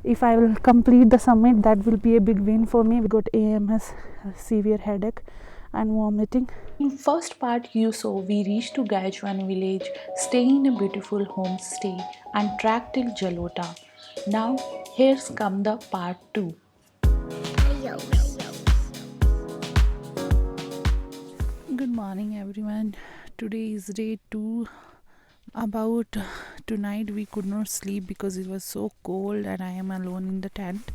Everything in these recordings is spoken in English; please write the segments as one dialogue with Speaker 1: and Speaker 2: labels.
Speaker 1: If I will complete the summit, that will be a big win for me. We got AMS, severe headache and vomiting. In first part you saw we reached to Gaichwan village, stay in a beautiful homestay and track till Jalota. Now here's come the part 2. Good morning everyone. Today is day 2. About tonight we could not sleep because it was so cold and I am alone in the tent,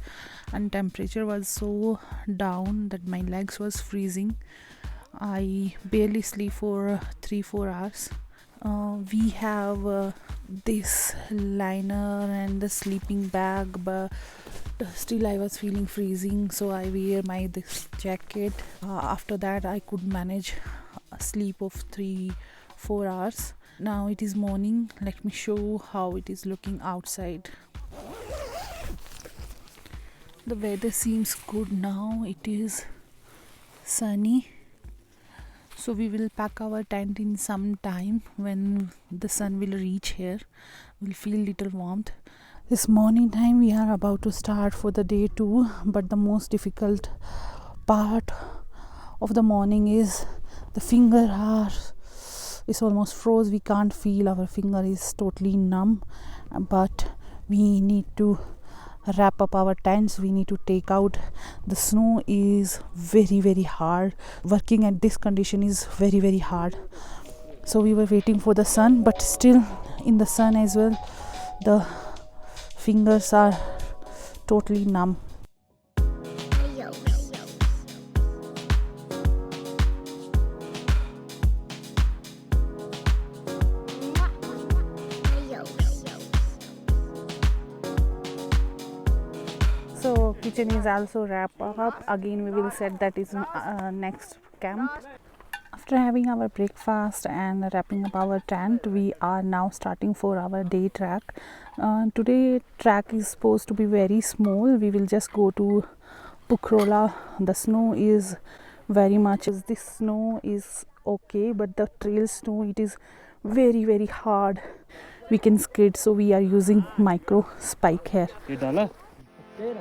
Speaker 1: and temperature was so down that my legs was freezing. I barely sleep for 3-4 hours. We have this liner and the sleeping bag, but still I was feeling freezing, so I wear my this jacket. After that I could manage a sleep of 3-4 hours. Now it is morning. Let me show how it is looking outside. The weather seems good now. It is sunny, so we will pack our tent in some time. When the sun will reach here, we'll feel little warmth. This morning time we are about to start for the day 2, but the most difficult part of the morning is the finger are is almost froze. We can't feel, our finger is totally numb, but we need to wrap up our tents. We need to take out. The snow is very hard. Working at this condition is very hard. So we were waiting for the sun, but still in the sun as well the fingers are totally numb. So kitchen is also wrapped up. Again we will set that is next camp. After having our breakfast and wrapping up our tent, we are now starting for our day track. Today track is supposed to be very small. We will just go to Pukrola. The snow is very much, this snow is okay, but the trail snow, it is very hard. We can skid, so we are using micro spike here. We'll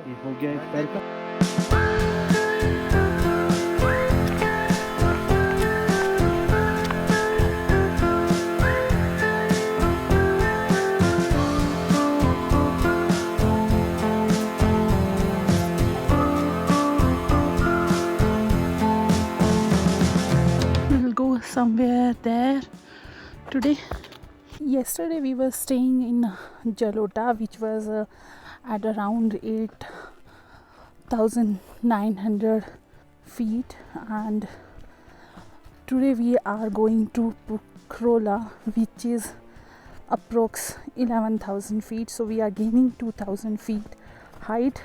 Speaker 1: go somewhere there today. Yesterday we were staying in Jalota, which was at around 8,900 feet, and today we are going to Pukrola, which is approx 11,000 feet. So we are gaining 2,000 feet height.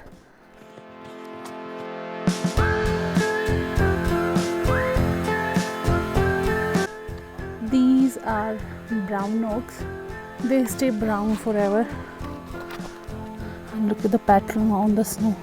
Speaker 1: These are brown oaks. They stay brown forever. And look at the pattern on the snow.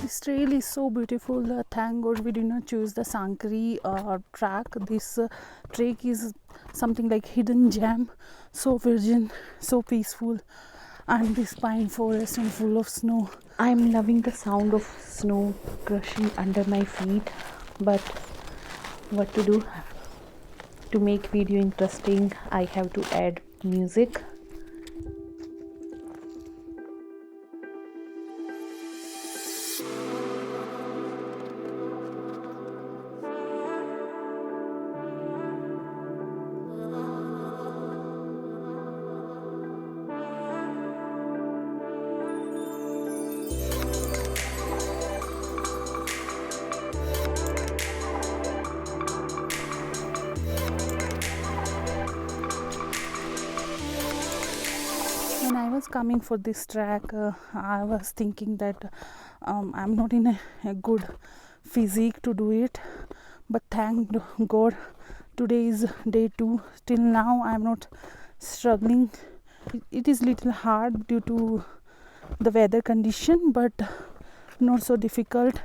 Speaker 1: This trail is so beautiful. Thank God we did not choose the Sankri track. This trek is something like hidden gem, so virgin, so peaceful, and this pine forest and full of snow. I am loving the sound of snow crushing under my feet, but what to do? To make video interesting, I have to add music. When I was coming for this track, I was thinking that I'm not in a good physique to do it, but thank God today is day 2. Till now I'm not struggling It is little hard due to the weather condition, but not so difficult.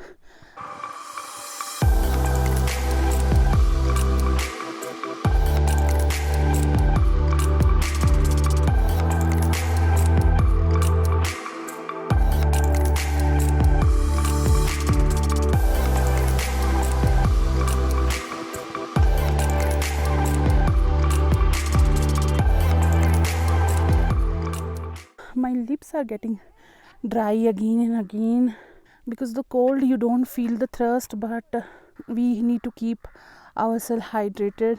Speaker 1: My lips are getting dry again and again because the cold, you don't feel the thirst, but we need to keep ourselves hydrated.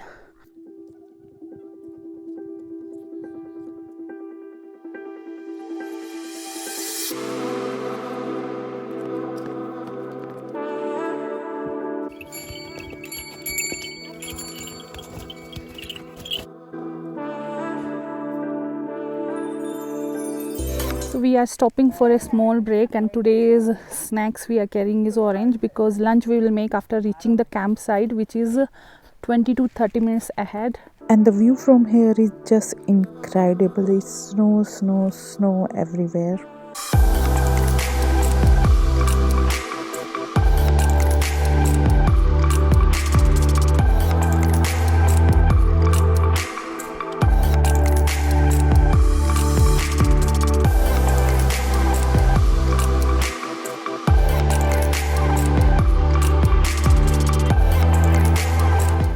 Speaker 1: So we are stopping for a small break, and today's snacks we are carrying is orange because lunch we will make after reaching the campsite, which is 20 to 30 minutes ahead.
Speaker 2: And the view from here is just incredible. It's snow, snow, snow everywhere.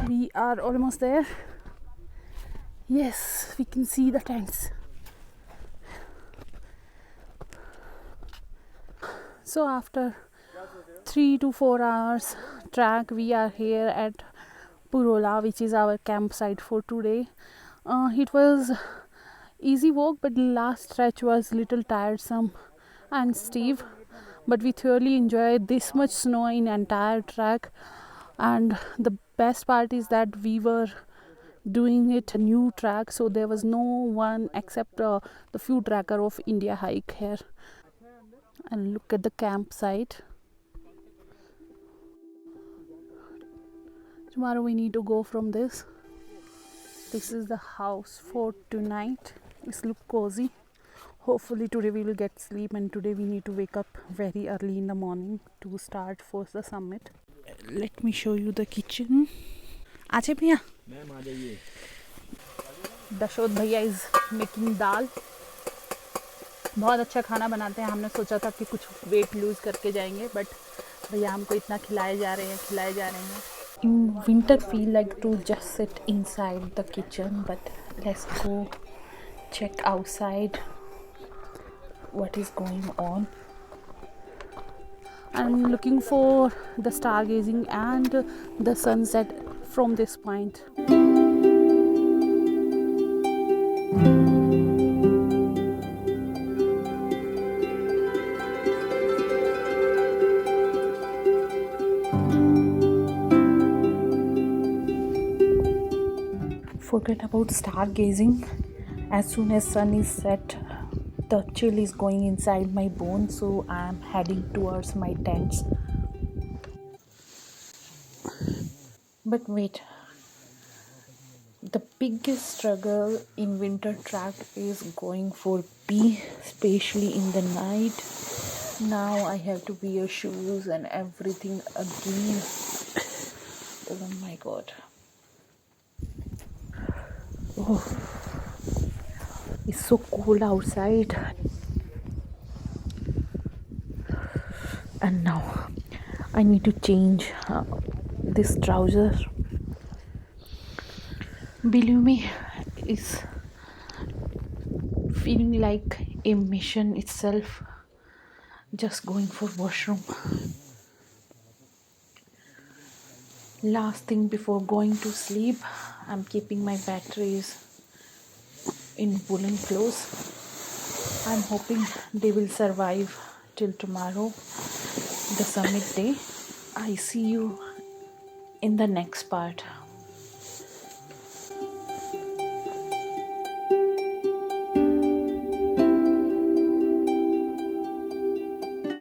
Speaker 1: We are almost there. Yes, we can see the tents. So after 3 to 4 hours track, we are here at Purola, which is our campsite for today. It was easy walk, but the last stretch was little tiresome and steep, but we thoroughly enjoyed this much snow in entire track. And the best part is that we were doing it a new track, so there was no one except the few tracker of India hike here. And look at the campsite. Tomorrow we need to go from this. This is the house for tonight. It's look cozy. Hopefully today we will get sleep, and today we need to wake up very early in the morning to start for the summit. Let me show you the kitchen. आचे भैया, दशोत भैया is making दाल. बहुत अच्छा खाना बनाते हैं. हमने सोचा था कि कुछ वेट लूज करके जाएंगे, बट भैया हमको इतना खिलाए जा रहे हैं. In winter feel like to just sit inside the kitchen, but let's go check outside what is going on. I'm looking for the stargazing and the sunset from this point. Forget about stargazing. As soon as sun is set, the chill is going inside my bones, so I am heading towards my tents. But wait, the biggest struggle in winter track is going for pee, especially in the night. Now I have to wear shoes and everything again. Oh my god. Oh, it's so cold outside. And now I need to change this trouser. Believe me, it's feeling like a mission itself, just going for washroom. Last thing before going to sleep, I'm keeping my batteries in woolen clothes. I'm hoping they will survive till tomorrow, the summit day. I see you in the next part.